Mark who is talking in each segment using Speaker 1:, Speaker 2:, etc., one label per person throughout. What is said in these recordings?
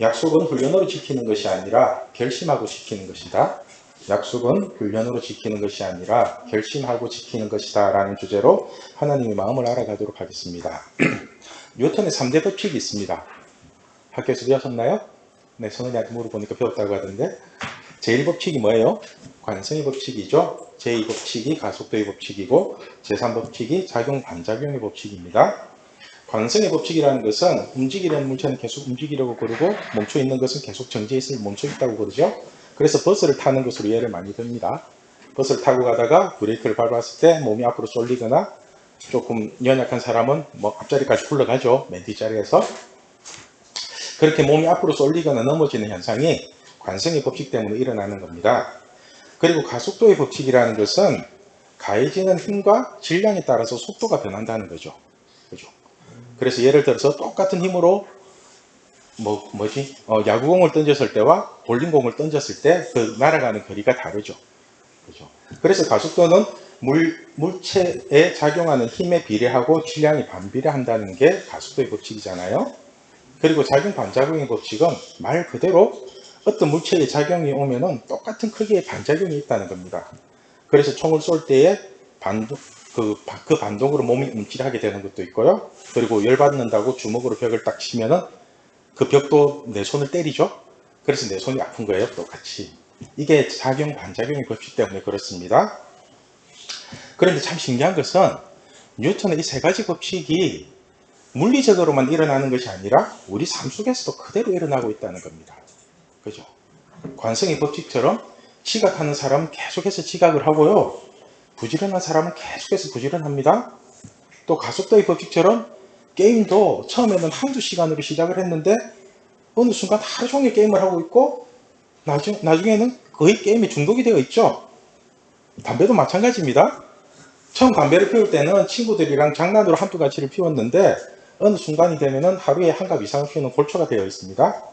Speaker 1: 약속은 훈련으로 지키는 것이 아니라 결심하고 지키는 것이다. 약속은 훈련으로 지키는 것이 아니라 결심하고 지키는 것이다 라는 주제로 하나님의 마음을 알아가도록 하겠습니다. 뉴턴의 3대 법칙이 있습니다. 학교에서 배우셨나요? 네, 선생님한테 물어보니까 배웠다고 하던데 제1법칙이 뭐예요? 관성의 법칙이죠. 제2법칙이 가속도의 법칙이고 제3법칙이 작용-반작용의 법칙입니다. 관성의 법칙이라는 것은 움직이려는 물체는 계속 움직이려고 그러고 멈춰있는 것은 계속 정지해 있으면 멈춰있다고 그러죠. 그래서 버스를 타는 것으로 예를 많이 듭니다. 버스를 타고 가다가 브레이크를 밟았을 때 몸이 앞으로 쏠리거나 조금 연약한 사람은 뭐 앞자리까지 굴러가죠. 맨 뒷자리에서. 그렇게 몸이 앞으로 쏠리거나 넘어지는 현상이 관성의 법칙 때문에 일어나는 겁니다. 그리고 가속도의 법칙이라는 것은 가해지는 힘과 질량에 따라서 속도가 변한다는 거죠. 그죠? 그래서 예를 들어서 똑같은 힘으로 야구공을 던졌을 때와 볼링공을 던졌을 때 그 날아가는 거리가 다르죠. 그죠? 그래서 가속도는 물체에 작용하는 힘에 비례하고 질량이 반비례한다는 게 가속도의 법칙이잖아요. 그리고 작용 반작용의 법칙은 말 그대로 어떤 물체의 작용이 오면은 똑같은 크기의 반작용이 있다는 겁니다. 그래서 총을 쏠 때에 그 반동으로 몸이 움찔하게 되는 것도 있고요. 그리고 열받는다고 주먹으로 벽을 딱 치면은 그 벽도 내 손을 때리죠. 그래서 내 손이 아픈 거예요. 똑같이. 이게 작용 반작용의 법칙 때문에 그렇습니다. 그런데 참 신기한 것은 뉴턴의 이 세 가지 법칙이 물리적으로만 일어나는 것이 아니라 우리 삶 속에서도 그대로 일어나고 있다는 겁니다. 그죠? 관성의 법칙처럼 지각하는 사람은 계속해서 지각을 하고요. 부지런한 사람은 계속해서 부지런합니다. 또 가속도의 법칙처럼 게임도 처음에는 한두 시간으로 시작을 했는데 어느 순간 하루 종일 게임을 하고 있고 나중에는 거의 게임에 중독이 되어 있죠. 담배도 마찬가지입니다. 처음 담배를 피울 때는 친구들이랑 장난으로 한두 가지를 피웠는데 어느 순간이 되면은 하루에 한 갑 이상을 피우는 골초가 되어 있습니다.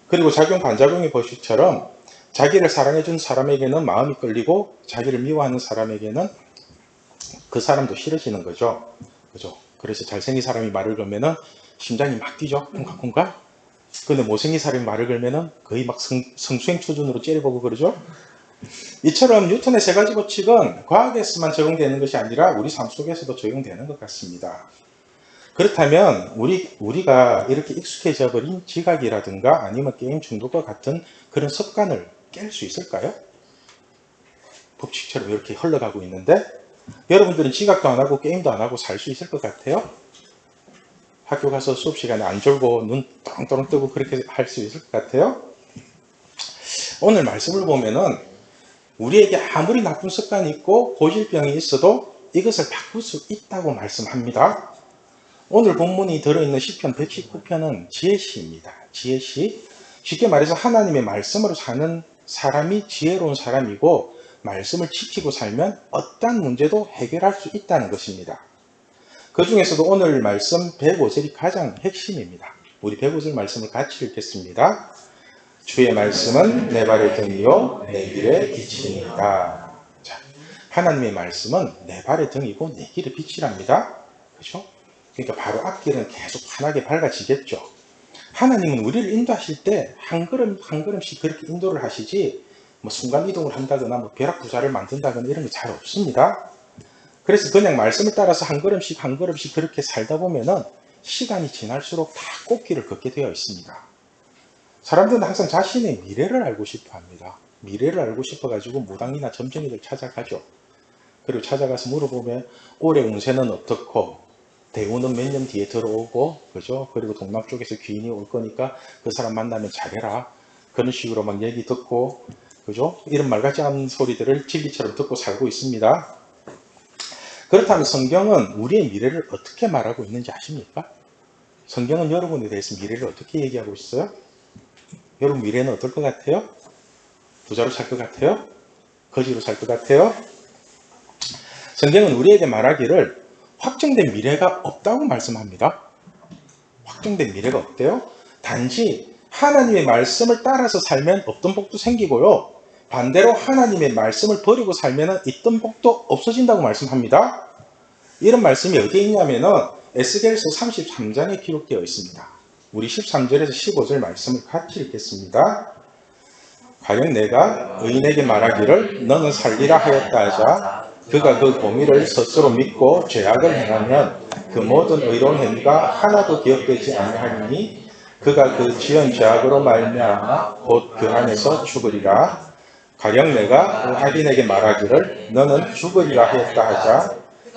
Speaker 1: 그리고 작용 반작용의 법칙처럼 자기를 사랑해준 사람에게는 마음이 끌리고 자기를 미워하는 사람에게는 그 사람도 싫어지는 거죠. 그죠? 그래서 잘생긴 사람이 말을 걸면은 심장이 막 뛰죠. 쿵쾅쿵쾅. 근데 못생긴 사람이 말을 걸면은 거의 막 성추행 수준으로 째려보고 그러죠. 이처럼 뉴턴의 세 가지 법칙은 과학에서만 적용되는 것이 아니라 우리 삶 속에서도 적용되는 것 같습니다. 그렇다면 우리가 이렇게 익숙해져 버린 지각이라든가 아니면 게임 중독과 같은 그런 습관을 깰 수 있을까요? 법칙처럼 이렇게 흘러가고 있는데 여러분들은 지각도 안 하고 게임도 안 하고 살 수 있을 것 같아요? 학교 가서 수업 시간에 안 졸고 눈 똥똥 뜨고 그렇게 할 수 있을 것 같아요? 오늘 말씀을 보면은 우리에게 아무리 나쁜 습관이 있고 고질병이 있어도 이것을 바꿀 수 있다고 말씀합니다. 오늘 본문이 들어있는 시편 119편은 지혜시입니다. 지혜시. 쉽게 말해서 하나님의 말씀으로 사는 사람이 지혜로운 사람이고 말씀을 지키고 살면 어떠한 문제도 해결할 수 있다는 것입니다. 그 중에서도 오늘 말씀 105절이 가장 핵심입니다. 우리 105절 말씀을 같이 읽겠습니다. 주의 말씀은 내 발의 등이요 내 길의 빛이니이다. 자, 하나님의 말씀은 내 발의 등이고 내 길의 빛이랍니다. 그렇죠? 그러니까 바로 앞길은 계속 환하게 밝아지겠죠. 하나님은 우리를 인도하실 때 한 걸음 한 걸음씩 그렇게 인도를 하시지 뭐 순간 이동을 한다거나 뭐 벼락 부자를 만든다거나 이런 게 잘 없습니다. 그래서 그냥 말씀을 따라서 한 걸음씩 한 걸음씩 그렇게 살다 보면은 시간이 지날수록 다 꽃길을 걷게 되어 있습니다. 사람들은 항상 자신의 미래를 알고 싶어 합니다. 미래를 알고 싶어 가지고 무당이나 점쟁이들 찾아가죠. 그리고 찾아가서 물어보면 올해 운세는 어떻고 대우는 몇 년 뒤에 들어오고 그죠? 그리고 동남 쪽에서 귀인이 올 거니까 그 사람 만나면 잘해라. 그런 식으로 막 얘기 듣고 그죠? 이런 말 같지 않은 소리들을 진리처럼 듣고 살고 있습니다. 그렇다면 성경은 우리의 미래를 어떻게 말하고 있는지 아십니까? 성경은 여러분에 대해서 미래를 어떻게 얘기하고 있어요? 여러분 미래는 어떨 것 같아요? 부자로 살 것 같아요? 거지로 살 것 같아요? 성경은 우리에게 말하기를 확정된 미래가 없다고 말씀합니다. 확정된 미래가 없대요? 단지 하나님의 말씀을 따라서 살면 없던 복도 생기고요. 반대로 하나님의 말씀을 버리고 살면 있던 복도 없어진다고 말씀합니다. 이런 말씀이 어디에 있냐면은 에스겔서 33장에 기록되어 있습니다. 우리 13절에서 15절 말씀을 같이 읽겠습니다. 가령 내가 의인에게 말하기를 너는 살리라 하였다 하자 그가 그 공의를 스스로 믿고 죄악을 행하면 그 모든 의로운 행위가 하나도 기억되지 아니하니 그가 그 지은 죄악으로 말미암아 곧 그 안에서 죽으리라. 가령 내가 악인에게 말하기를 너는 죽으리라 하였다 하자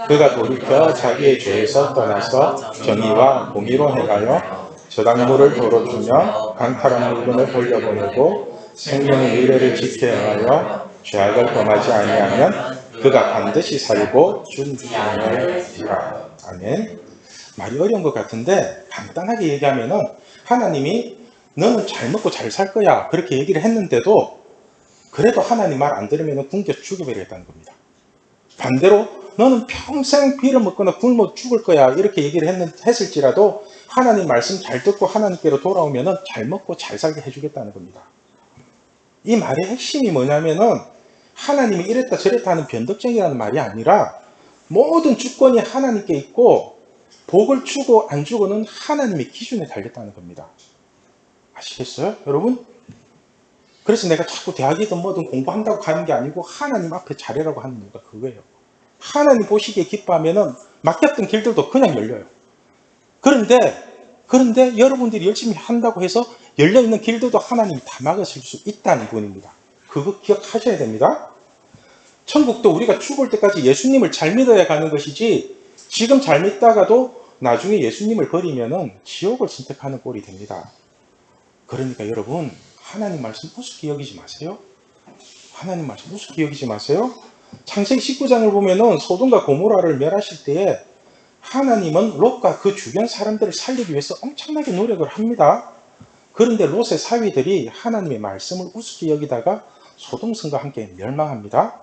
Speaker 1: 그가 돌이켜 자기의 죄에서 떠나서 정의와 공의로 행하여 저당물을 도로 주며 강탈한 물건을 돌려보내고 생명의 의례를 지켜 행하여 죄악을 범하지 아니하면 그가 반드시 살고 준비하리라. 아멘. 말이 어려운 것 같은데 간단하게 얘기하면은 하나님이 너는 잘 먹고 잘 살 거야 그렇게 얘기를 했는데도 그래도 하나님 말 안 들으면 굶겨 죽여버리겠다는 겁니다. 반대로 너는 평생 비를 먹거나 굶어 죽을 거야 이렇게 얘기를 했을지라도 하나님 말씀 잘 듣고 하나님께로 돌아오면 잘 먹고 잘 살게 해주겠다는 겁니다. 이 말의 핵심이 뭐냐면은 하나님이 이랬다 저랬다 하는 변덕쟁이라는 말이 아니라 모든 주권이 하나님께 있고 복을 주고 안 주고는 하나님의 기준에 달렸다는 겁니다. 아시겠어요? 여러분? 그래서 내가 자꾸 대학이든 뭐든 공부한다고 가는 게 아니고 하나님 앞에 잘해라고 하는 이유가 그거예요. 하나님 보시기에 기뻐하면은 막혔던 길들도 그냥 열려요. 그런데 여러분들이 열심히 한다고 해서 열려있는 길들도 하나님이 다 막으실 수 있다는 분입니다. 그거 기억하셔야 됩니다. 천국도 우리가 죽을 때까지 예수님을 잘 믿어야 가는 것이지 지금 잘 믿다가도 나중에 예수님을 버리면은 지옥을 선택하는 꼴이 됩니다. 그러니까 여러분 하나님 말씀 우습게 여기지 마세요. 하나님 말씀 우습게 여기지 마세요. 창세기 19장을 보면은 소돔과 고모라를 멸하실 때에 하나님은 롯과 그 주변 사람들을 살리기 위해서 엄청나게 노력을 합니다. 그런데 롯의 사위들이 하나님의 말씀을 우습게 여기다가 소돔성과 함께 멸망합니다.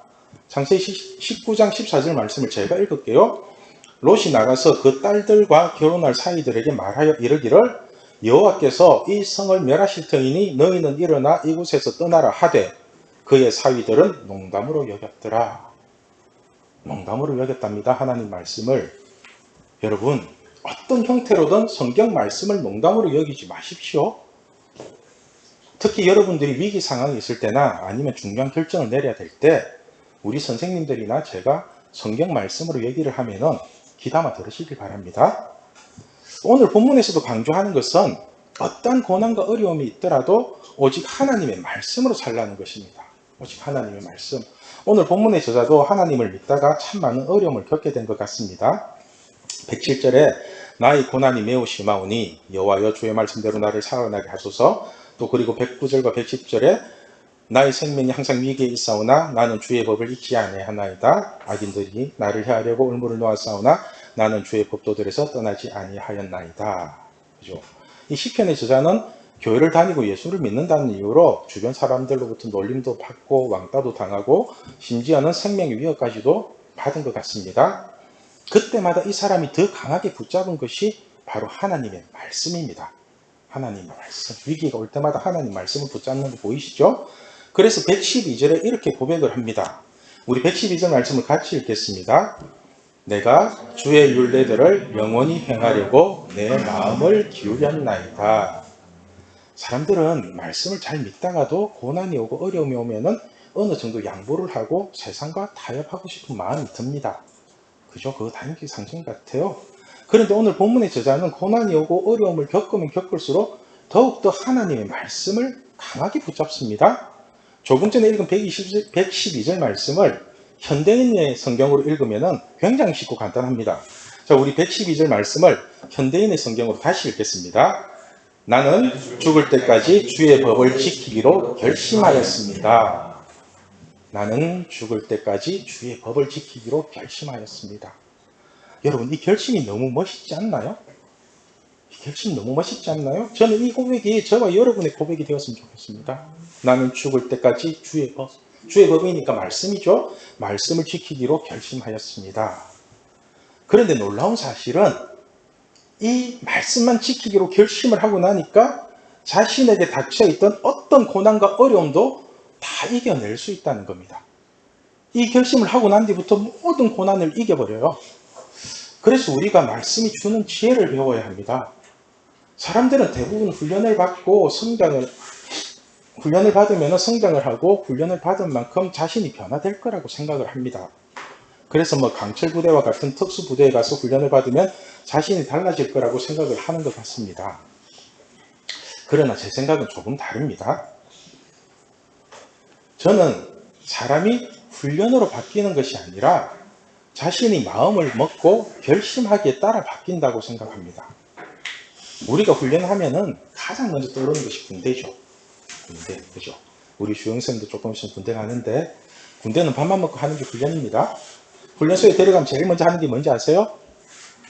Speaker 1: 창세기 19장 14절 말씀을 제가 읽을게요. 롯이 나가서 그 딸들과 결혼할 사위들에게 말하여 이르기를 여호와께서 이 성을 멸하실 터이니 너희는 일어나 이곳에서 떠나라 하되 그의 사위들은 농담으로 여겼더라. 농담으로 여겼답니다. 하나님 말씀을. 여러분 어떤 형태로든 성경 말씀을 농담으로 여기지 마십시오. 특히 여러분들이 위기 상황이 있을 때나 아니면 중요한 결정을 내려야 될 때 우리 선생님들이나 제가 성경 말씀으로 얘기를 하면은 귀담아 들으시길 바랍니다. 오늘 본문에서도 강조하는 것은 어떠한 고난과 어려움이 있더라도 오직 하나님의 말씀으로 살라는 것입니다. 오직 하나님의 말씀. 오늘 본문의 저자도 하나님을 믿다가 참 많은 어려움을 겪게 된 것 같습니다. 107절에 나의 고난이 매우 심하오니 여호와여 주의 말씀대로 나를 살아나게 하소서. 또 그리고 109절과 110절에 나의 생명이 항상 위기에 있사오나 나는 주의 법을 잊지 아니하나이다. 악인들이 나를 해하려고 울무를 놓았사오나 나는 주의 법도들에서 떠나지 아니하였나이다. 그죠? 이 시편의 저자는 교회를 다니고 예수를 믿는다는 이유로 주변 사람들로부터 놀림도 받고 왕따도 당하고 심지어는 생명의 위협까지도 받은 것 같습니다. 그때마다 이 사람이 더 강하게 붙잡은 것이 바로 하나님의 말씀입니다. 하나님의 말씀. 위기가 올 때마다 하나님 말씀을 붙잡는 거 보이시죠? 그래서 112절에 이렇게 고백을 합니다. 우리 112절 말씀을 같이 읽겠습니다. 내가 주의 율례들을 영원히 행하려고 내 마음을 기울였나이다. 사람들은 말씀을 잘 믿다가도 고난이 오고 어려움이 오면은 어느 정도 양보를 하고 세상과 타협하고 싶은 마음이 듭니다. 그죠? 그거 단기 상승 같아요. 그런데 오늘 본문의 저자는 고난이 오고 어려움을 겪으면 겪을수록 더욱더 하나님의 말씀을 강하게 붙잡습니다. 조금 전에 읽은 112절 말씀을 현대인의 성경으로 읽으면 굉장히 쉽고 간단합니다. 자, 우리 112절 말씀을 현대인의 성경으로 다시 읽겠습니다. 나는 죽을 때까지 주의 법을 지키기로 결심하였습니다. 나는 죽을 때까지 주의 법을 지키기로 결심하였습니다. 여러분, 이 결심이 너무 멋있지 않나요? 이 결심이 너무 멋있지 않나요? 저는 이 고백이 저와 여러분의 고백이 되었으면 좋겠습니다. 나는 죽을 때까지 주의 법, 주의 법이니까 말씀이죠. 말씀을 지키기로 결심하였습니다. 그런데 놀라운 사실은 이 말씀만 지키기로 결심을 하고 나니까 자신에게 닥쳐있던 어떤 고난과 어려움도 다 이겨낼 수 있다는 겁니다. 이 결심을 하고 난 뒤부터 모든 고난을 이겨버려요. 그래서 우리가 말씀이 주는 지혜를 배워야 합니다. 사람들은 대부분 훈련을 받으면 성장을 하고 훈련을 받은 만큼 자신이 변화될 거라고 생각을 합니다. 그래서 뭐 강철 부대와 같은 특수 부대에 가서 훈련을 받으면 자신이 달라질 거라고 생각을 하는 것 같습니다. 그러나 제 생각은 조금 다릅니다. 저는 사람이 훈련으로 바뀌는 것이 아니라 자신이 마음을 먹고 결심하기에 따라 바뀐다고 생각합니다. 우리가 훈련하면은 가장 먼저 떠오르는 것이 군대죠. 군대, 그죠? 우리 주영생도 조금 있으면 군대 가는데, 군대는 밥만 먹고 하는 게 훈련입니다. 훈련소에 데려가면 제일 먼저 하는 게 뭔지 아세요?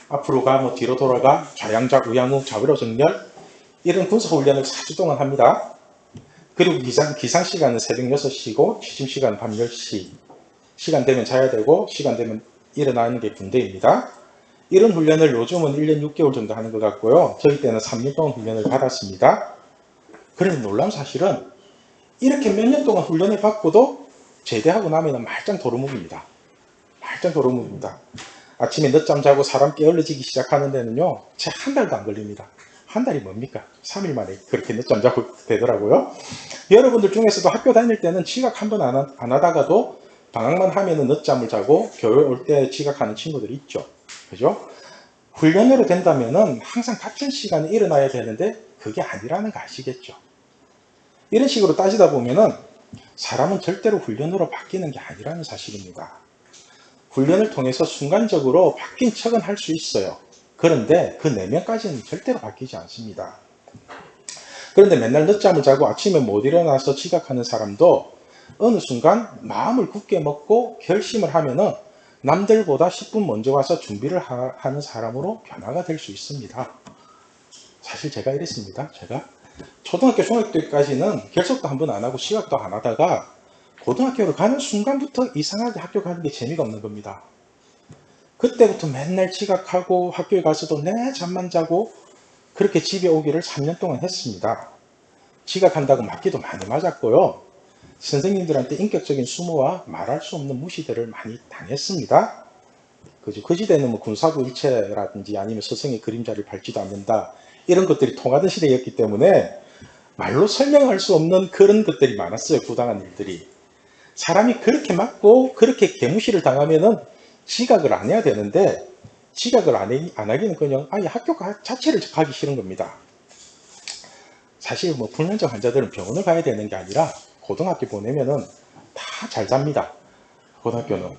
Speaker 1: 앞으로 가, 뭐 뒤로 돌아가, 좌양좌, 우양우, 좌우로 정렬, 이런 군사훈련을 4주 동안 합니다. 그리고 기상 시간은 새벽 6시고 취침 시간은 밤 10시. 시간 되면 자야 되고 시간 되면 일어나는 게 군대입니다. 이런 훈련을 요즘은 1년 6개월 정도 하는 것 같고요. 저희 때는 3년 동안 훈련을 받았습니다. 그런데 놀라운 사실은 이렇게 몇 년 동안 훈련을 받고도 제대하고 나면 말짱 도루묵입니다. 말짱 도루묵입니다. 아침에 늦잠 자고 사람 깨어러지기 시작하는 데는요, 채 한 달도 안 걸립니다. 한 달이 뭡니까? 3일 만에 그렇게 늦잠 자고 되더라고요. 여러분들 중에서도 학교 다닐 때는 지각 한 번 안 하다가도 방학만 하면은 늦잠을 자고 교회 올 때 지각하는 친구들이 있죠. 그죠? 훈련으로 된다면은 항상 같은 시간에 일어나야 되는데 그게 아니라는 거 아시겠죠? 이런 식으로 따지다 보면은 사람은 절대로 훈련으로 바뀌는 게 아니라는 사실입니다. 훈련을 통해서 순간적으로 바뀐 척은 할 수 있어요. 그런데 그 내면까지는 절대로 바뀌지 않습니다. 그런데 맨날 늦잠을 자고 아침에 못 일어나서 지각하는 사람도 어느 순간 마음을 굳게 먹고 결심을 하면은 남들보다 10분 먼저 와서 준비를 하는 사람으로 변화가 될 수 있습니다. 사실 제가 이랬습니다. 제가 초등학교, 중학교 때까지는 결석도 한 번 안 하고 시각도 안 하다가 고등학교를 가는 순간부터 이상하게 학교 가는 게 재미가 없는 겁니다. 그때부터 맨날 지각하고 학교에 가서도 내 잠만 자고 그렇게 집에 오기를 3년 동안 했습니다. 지각한다고 맞기도 많이 맞았고요. 선생님들한테 인격적인 수모와 말할 수 없는 무시들을 많이 당했습니다. 그 시대는 뭐 군사부 일체라든지 아니면 스승의 그림자를 밟지도 않는다. 이런 것들이 통하던 시대였기 때문에 말로 설명할 수 없는 그런 것들이 많았어요. 부당한 일들이. 사람이 그렇게 맞고 그렇게 개무시를 당하면은 지각을 안 해야 되는데 지각을 안 하기는 그냥 아예 학교 자체를 가기 싫은 겁니다. 사실 뭐 불면증 환자들은 병원을 가야 되는 게 아니라 고등학교 보내면은 다 잘 잡니다. 고등학교는.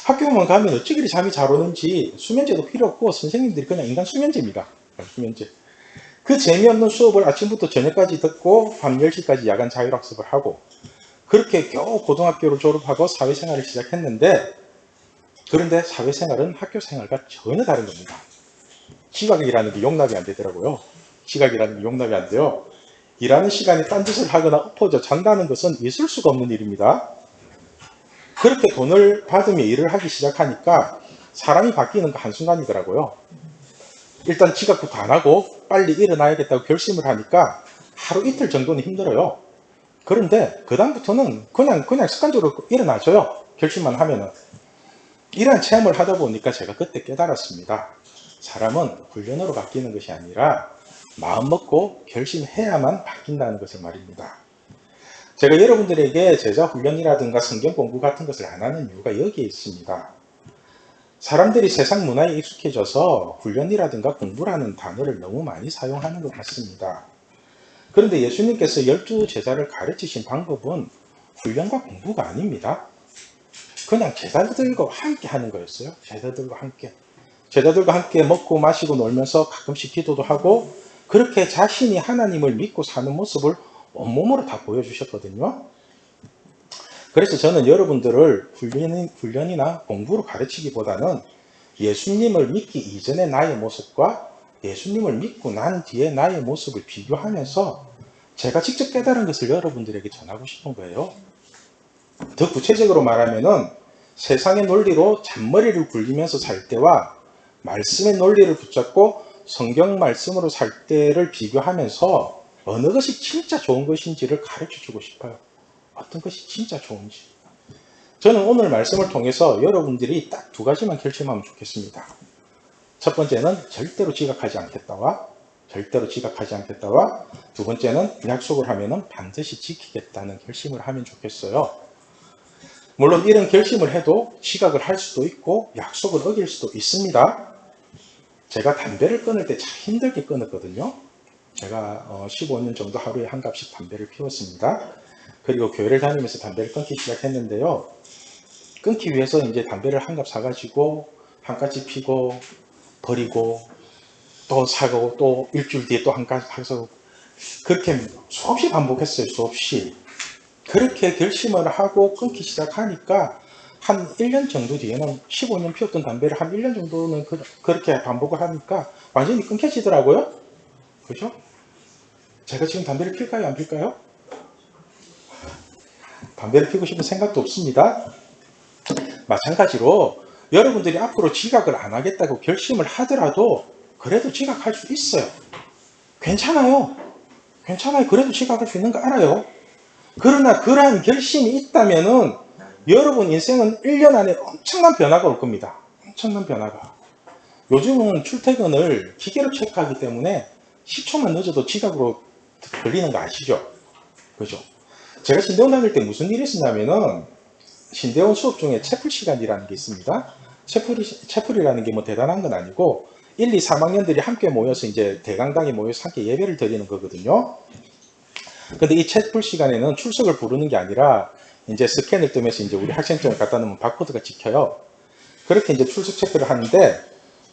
Speaker 1: 학교만 가면 어찌 그리 잠이 잘 오는지 수면제도 필요 없고 선생님들이 그냥 인간 수면제입니다. 수면제. 그 재미없는 수업을 아침부터 저녁까지 듣고 밤 10시까지 야간 자율학습을 하고 그렇게 겨우 고등학교를 졸업하고 사회생활을 시작했는데 그런데 사회생활은 학교생활과 전혀 다른 겁니다. 지각이라는 게 용납이 안 되더라고요. 지각이라는 게 용납이 안 돼요. 일하는 시간에 딴짓을 하거나 엎어져 잔다는 것은 있을 수가 없는 일입니다. 그렇게 돈을 받으며 일을 하기 시작하니까 사람이 바뀌는 거 한순간이더라고요. 일단 지각부터 안 하고 빨리 일어나야겠다고 결심을 하니까 하루 이틀 정도는 힘들어요. 그런데 그 다음부터는 그냥 습관적으로 일어나줘요. 결심만 하면은. 이러한 체험을 하다 보니까 제가 그때 깨달았습니다. 사람은 훈련으로 바뀌는 것이 아니라 마음 먹고 결심해야만 바뀐다는 것을 말입니다. 제가 여러분들에게 제자 훈련이라든가 성경 공부 같은 것을 안 하는 이유가 여기에 있습니다. 사람들이 세상 문화에 익숙해져서 훈련이라든가 공부라는 단어를 너무 많이 사용하는 것 같습니다. 그런데 예수님께서 12제자를 가르치신 방법은 훈련과 공부가 아닙니다. 그냥 제자들과 함께 하는 거였어요. 제자들과 함께 먹고 마시고 놀면서 가끔씩 기도도 하고 그렇게 자신이 하나님을 믿고 사는 모습을 온몸으로 다 보여주셨거든요. 그래서 저는 여러분들을 훈련이나 공부로 가르치기보다는 예수님을 믿기 이전의 나의 모습과 예수님을 믿고 난 뒤에 나의 모습을 비교하면서 제가 직접 깨달은 것을 여러분들에게 전하고 싶은 거예요. 더 구체적으로 말하면은 세상의 논리로 잔머리를 굴리면서 살 때와 말씀의 논리를 붙잡고 성경 말씀으로 살 때를 비교하면서 어느 것이 진짜 좋은 것인지를 가르쳐 주고 싶어요. 어떤 것이 진짜 좋은지. 저는 오늘 말씀을 통해서 여러분들이 딱 2가지만 결심하면 좋겠습니다. 첫 번째는 절대로 지각하지 않겠다와 절대로 지각하지 않겠다와 두 번째는 약속을 하면은 반드시 지키겠다는 결심을 하면 좋겠어요. 물론 이런 결심을 해도 지각을 할 수도 있고 약속을 어길 수도 있습니다. 제가 담배를 끊을 때 참 힘들게 끊었거든요. 제가 15년 정도 하루에 한 갑씩 담배를 피웠습니다. 그리고 교회를 다니면서 담배를 끊기 시작했는데요. 끊기 위해서 이제 담배를 한 갑 사가지고 한 가지 피고 버리고 또 사고 또 일주일 뒤에 또 한 가지 사서 그렇게 수없이 반복했어요. 수없이. 그렇게 결심을 하고 끊기 시작하니까 한 1년 정도 뒤에는 15년 피웠던 담배를 한 1년 정도는 그렇게 반복을 하니까 완전히 끊겨지더라고요. 그죠? 제가 지금 담배를 필까요? 안 필까요? 담배를 피우고 싶은 생각도 없습니다. 마찬가지로 여러분들이 앞으로 지각을 안 하겠다고 결심을 하더라도 그래도 지각할 수 있어요. 괜찮아요. 괜찮아요. 그래도 지각할 수 있는 거 알아요. 그러나 그러한 결심이 있다면은 여러분 인생은 1년 안에 엄청난 변화가 올 겁니다. 엄청난 변화가. 요즘은 출퇴근을 기계로 체크하기 때문에 10초만 늦어도 지각으로 걸리는 거 아시죠? 그죠? 제가 신대원 다닐 때 무슨 일이 있었냐면은 신대원 수업 중에 채플 시간이라는 게 있습니다. 채플이라는 게 뭐 대단한 건 아니고 1, 2, 3학년들이 함께 모여서 이제 대강당에 모여서 함께 예배를 드리는 거거든요. 근데 이 채플 시간에는 출석을 부르는 게 아니라 이제 스캔을 뜨면서 이제 우리 학생증을 갖다 놓으면 바코드가 찍혀요. 그렇게 이제 출석 체크를 하는데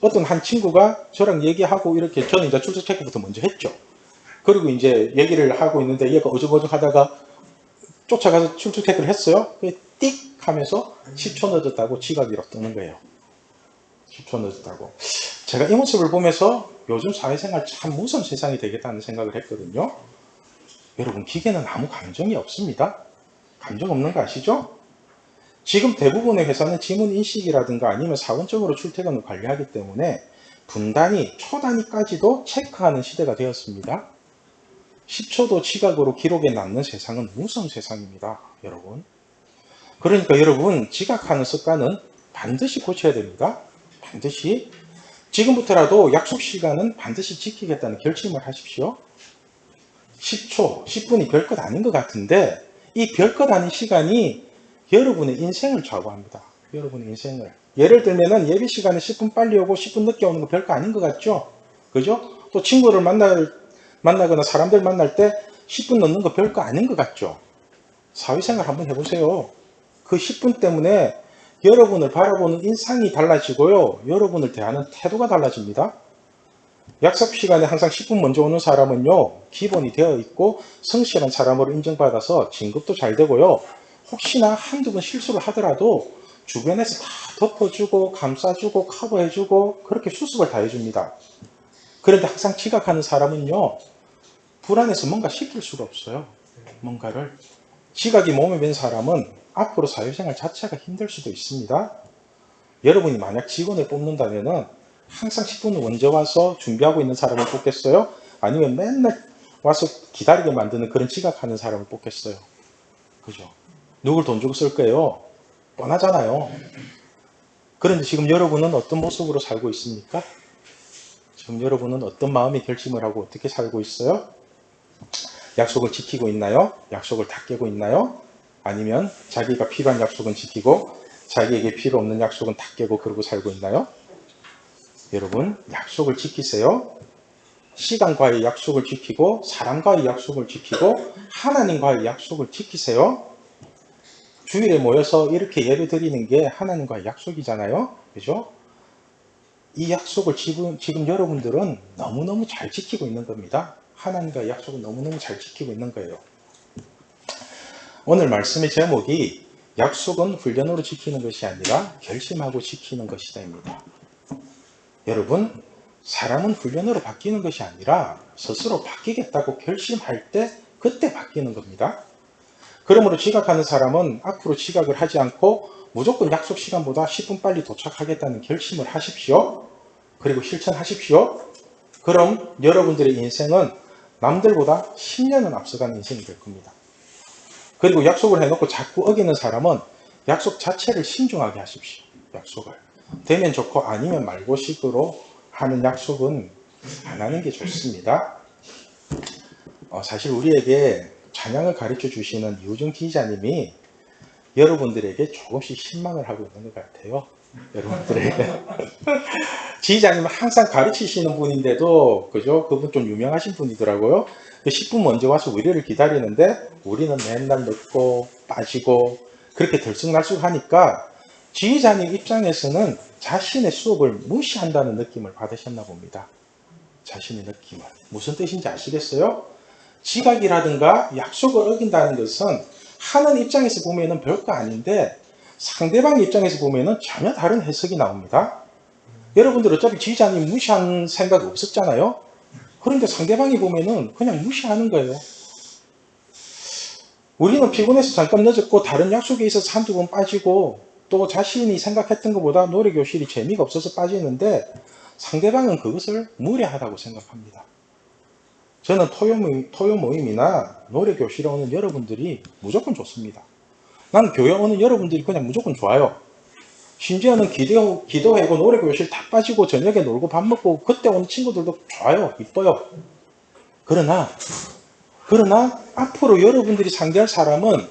Speaker 1: 어떤 한 친구가 저랑 얘기하고 이렇게 저는 이제 출석 체크부터 먼저 했죠. 그리고 이제 얘기를 하고 있는데 얘가 어죽어죽 하다가 쫓아가서 출석 체크를 했어요. 띡 하면서 10초 늦었다고 지각이라고 뜨는 거예요. 10초 늦었다고. 제가 이 모습을 보면서 요즘 사회생활 참 무서운 세상이 되겠다는 생각을 했거든요. 여러분 기계는 아무 감정이 없습니다. 감정 없는 거 아시죠? 지금 대부분의 회사는 지문 인식이라든가 아니면 사원적으로 출퇴근을 관리하기 때문에 분단위, 초단위까지도 체크하는 시대가 되었습니다. 10초도 지각으로 기록에 남는 세상은 무서운 세상입니다. 여러분. 그러니까 여러분 지각하는 습관은 반드시 고쳐야 됩니다. 반드시. 지금부터라도 약속 시간은 반드시 지키겠다는 결심을 하십시오. 10초, 10분이 별것 아닌 것 같은데 이 별것 아닌 시간이 여러분의 인생을 좌우합니다. 여러분의 인생을. 예를 들면은 예비 시간에 10분 빨리 오고 10분 늦게 오는 거 별거 아닌 것 같죠? 그죠? 또 친구를 만나거나 사람들 만날 때 10분 늦는 거 별거 아닌 것 같죠? 사회생활 한번 해보세요. 그 10분 때문에 여러분을 바라보는 인상이 달라지고요. 여러분을 대하는 태도가 달라집니다. 약속 시간에 항상 10분 먼저 오는 사람은요. 기본이 되어 있고 성실한 사람으로 인정받아서 진급도 잘 되고요. 혹시나 한두 번 실수를 하더라도 주변에서 다 덮어주고 감싸주고 커버해주고 그렇게 수습을 다 해줍니다. 그런데 항상 지각하는 사람은요. 불안해서 뭔가 시킬 수가 없어요. 뭔가를. 지각이 몸에 밴 사람은 앞으로 사회생활 자체가 힘들 수도 있습니다. 여러분이 만약 직원을 뽑는다면 항상 10분 먼저 와서 준비하고 있는 사람을 뽑겠어요? 아니면 맨날 와서 기다리게 만드는 그런 지각하는 사람을 뽑겠어요? 그죠? 누굴 돈 주고 쓸 거예요? 뻔하잖아요. 그런데 지금 여러분은 어떤 모습으로 살고 있습니까? 지금 여러분은 어떤 마음의 결심을 하고 어떻게 살고 있어요? 약속을 지키고 있나요? 약속을 다 깨고 있나요? 아니면 자기가 필요한 약속은 지키고 자기에게 필요 없는 약속은 다 깨고 그러고 살고 있나요? 여러분 약속을 지키세요. 시간과의 약속을 지키고 사람과의 약속을 지키고 하나님과의 약속을 지키세요. 주일에 모여서 이렇게 예배 드리는 게 하나님과의 약속이잖아요. 그죠? 이 약속을 지금 여러분들은 너무너무 잘 지키고 있는 겁니다. 하나님과의 약속을 너무너무 잘 지키고 있는 거예요. 오늘 말씀의 제목이 약속은 훈련으로 지키는 것이 아니라 결심하고 지키는 것이다입니다. 여러분, 사람은 훈련으로 바뀌는 것이 아니라 스스로 바뀌겠다고 결심할 때 그때 바뀌는 겁니다. 그러므로 지각하는 사람은 앞으로 지각을 하지 않고 무조건 약속 시간보다 10분 빨리 도착하겠다는 결심을 하십시오. 그리고 실천하십시오. 그럼 여러분들의 인생은 남들보다 10년은 앞서가는 인생이 될 겁니다. 그리고 약속을 해놓고 자꾸 어기는 사람은 약속 자체를 신중하게 하십시오. 약속을. 되면 좋고 아니면 말고 식으로 하는 약속은 안 하는 게 좋습니다. 사실 우리에게 찬양을 가르쳐 주시는 이우정 기자님이 여러분들에게 조금씩 실망을 하고 있는 것 같아요. 여러분들에게. 지휘자님은 항상 가르치시는 분인데도, 그죠? 그분 좀 유명하신 분이더라고요. 10분 먼저 와서 우리를 기다리는데, 우리는 맨날 늦고, 빠지고, 그렇게 들쑥날쑥 하니까, 지휘자님 입장에서는 자신의 수업을 무시한다는 느낌을 받으셨나 봅니다. 자신의 느낌을. 무슨 뜻인지 아시겠어요? 지각이라든가 약속을 어긴다는 것은 하는 입장에서 보면은 별거 아닌데, 상대방 입장에서 보면은 전혀 다른 해석이 나옵니다. 여러분들 어차피 지휘자님 무시한 생각 없었잖아요. 그런데 상대방이 보면은 그냥 무시하는 거예요. 우리는 피곤해서 잠깐 늦었고 다른 약속에 있어서 한두 번 빠지고 또 자신이 생각했던 것보다 노래교실이 재미가 없어서 빠지는데 상대방은 그것을 무례하다고 생각합니다. 저는 토요 모임이나 노래교실에 오는 여러분들이 무조건 좋습니다. 나는 교회 오는 여러분들이 그냥 무조건 좋아요. 심지어는 기도회고 노래교실 다 빠지고 저녁에 놀고 밥 먹고 그때 오는 친구들도 좋아요. 이뻐요. 그러나 앞으로 여러분들이 상대할 사람은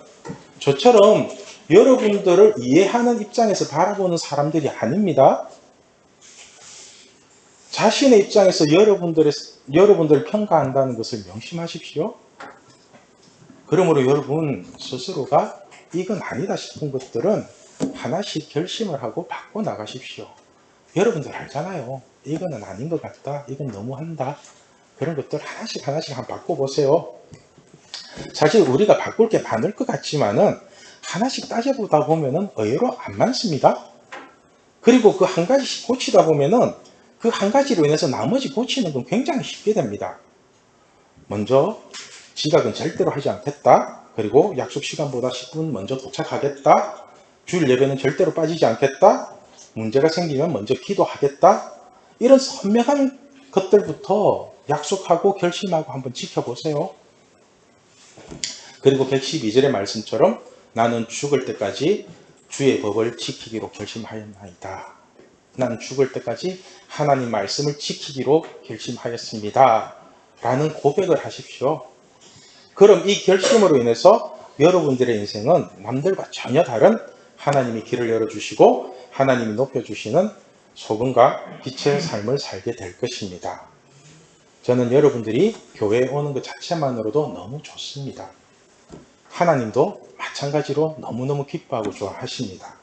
Speaker 1: 저처럼 여러분들을 이해하는 입장에서 바라보는 사람들이 아닙니다. 자신의 입장에서 여러분들을 평가한다는 것을 명심하십시오. 그러므로 여러분 스스로가 이건 아니다 싶은 것들은 하나씩 결심을 하고 바꿔 나가십시오. 여러분들 알잖아요. 이거는 아닌 것 같다. 이건 너무한다. 그런 것들 하나씩 한번 바꿔보세요. 사실 우리가 바꿀 게 많을 것 같지만은 하나씩 따져보다 보면은 의외로 안 많습니다. 그리고 그 한 가지씩 고치다 보면은 그 한 가지로 인해서 나머지 고치는 건 굉장히 쉽게 됩니다. 먼저 지각은 절대로 하지 않겠다. 그리고 약속 시간보다 10분 먼저 도착하겠다. 주일 예배는 절대로 빠지지 않겠다. 문제가 생기면 먼저 기도하겠다. 이런 선명한 것들부터 약속하고 결심하고 한번 지켜보세요. 그리고 112절의 말씀처럼 나는 죽을 때까지 주의 법을 지키기로 결심하였나이다. 나는 죽을 때까지 하나님 말씀을 지키기로 결심하였습니다. 라는 고백을 하십시오. 그럼 이 결심으로 인해서 여러분들의 인생은 남들과 전혀 다른 하나님이 길을 열어주시고 하나님이 높여주시는 소금과 빛의 삶을 살게 될 것입니다. 저는 여러분들이 교회에 오는 것 자체만으로도 너무 좋습니다. 하나님도 마찬가지로 너무너무 기뻐하고 좋아하십니다.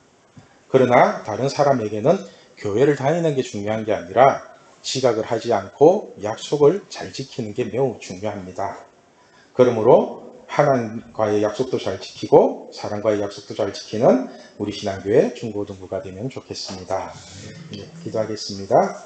Speaker 1: 그러나 다른 사람에게는 교회를 다니는 게 중요한 게 아니라 지각을 하지 않고 약속을 잘 지키는 게 매우 중요합니다. 그러므로 하나님과의 약속도 잘 지키고 사람과의 약속도 잘 지키는 우리 신앙교회 중고등부가 되면 좋겠습니다. 네, 기도하겠습니다.